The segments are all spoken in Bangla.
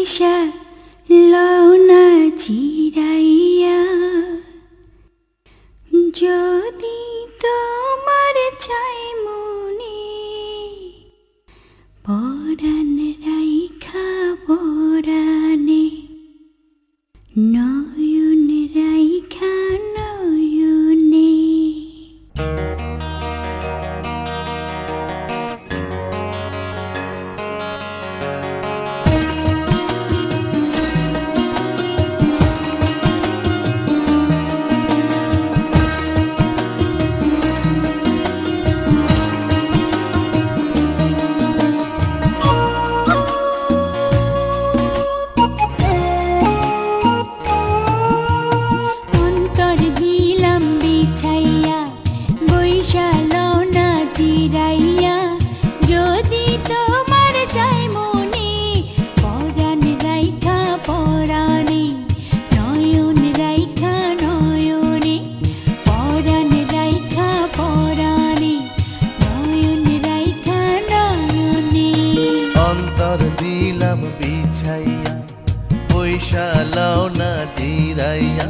বৈশা লওনা চিরাইয়া যদি তোমার চাই মনে পরাণ রাইখা পরাণে নয়ন রাইখা নয়নে। দিলাম বিছাইয়া পয়সা লাও না জিরাইয়া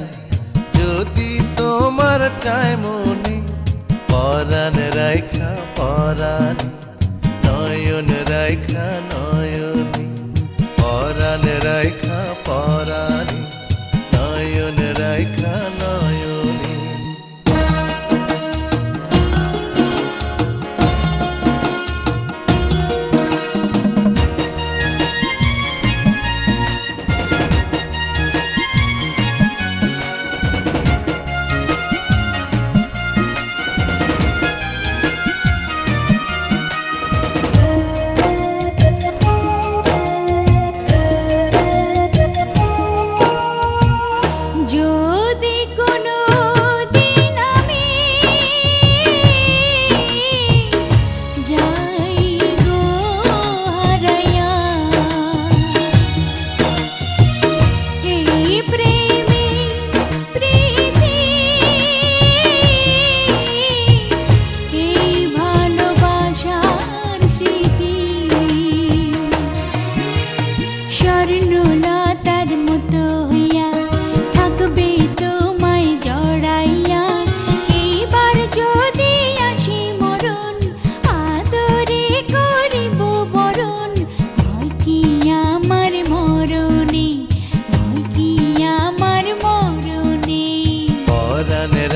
যদি তোমার চায় মনে পরাণ রাইখা পরাণে নয়ন রাইখা নয়নে পরাণ রাইখা পরাণে নয়ন রাইখা নয়নে।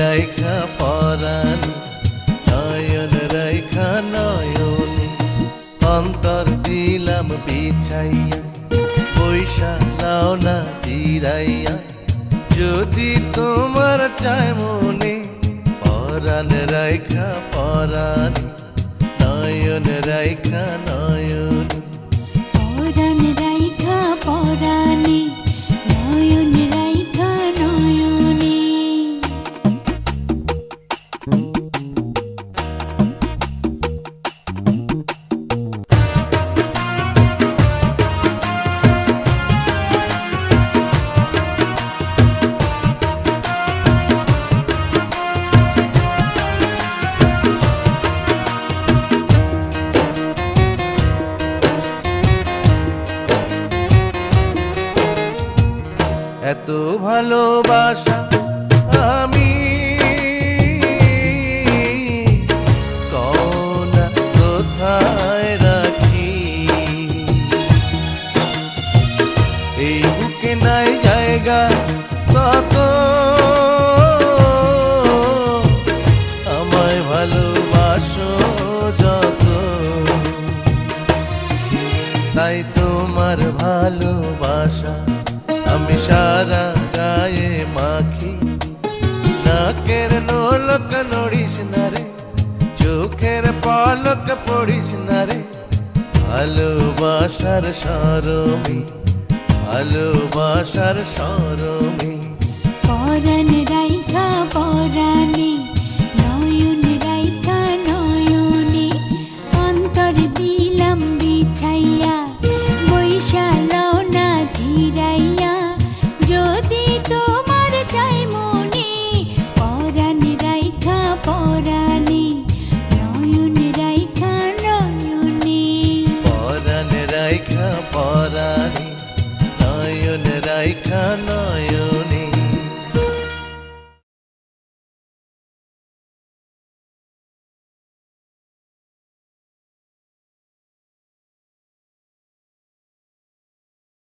রাইখা পরাণে নয়ন রাইখা নয়নে অন্তর দিলাম বিছাইয়া পয়সা লাও না জিরাইয়া যদি তোমার চায় মনে পরাণ রাইখা পরাণে নয়ন রাইখা নয়নে পরাণ রাইখা পরাণে নয়ন রাইখা নয়নে। এত ভালোবাসা আমি কোনা কোথায় রাখি এই বুকে নাই জায়গা কত আমায় ভালোবাসো যত তাই তোমার ভালোবাসা আমি সারা গায়ে মাখি নাকের নোলক নড়িস না রে চোখের পলক পড়িস না রে ভালোবাসার সরমি ভালোবাসার সরমি পরাণ রাইখা পরাণে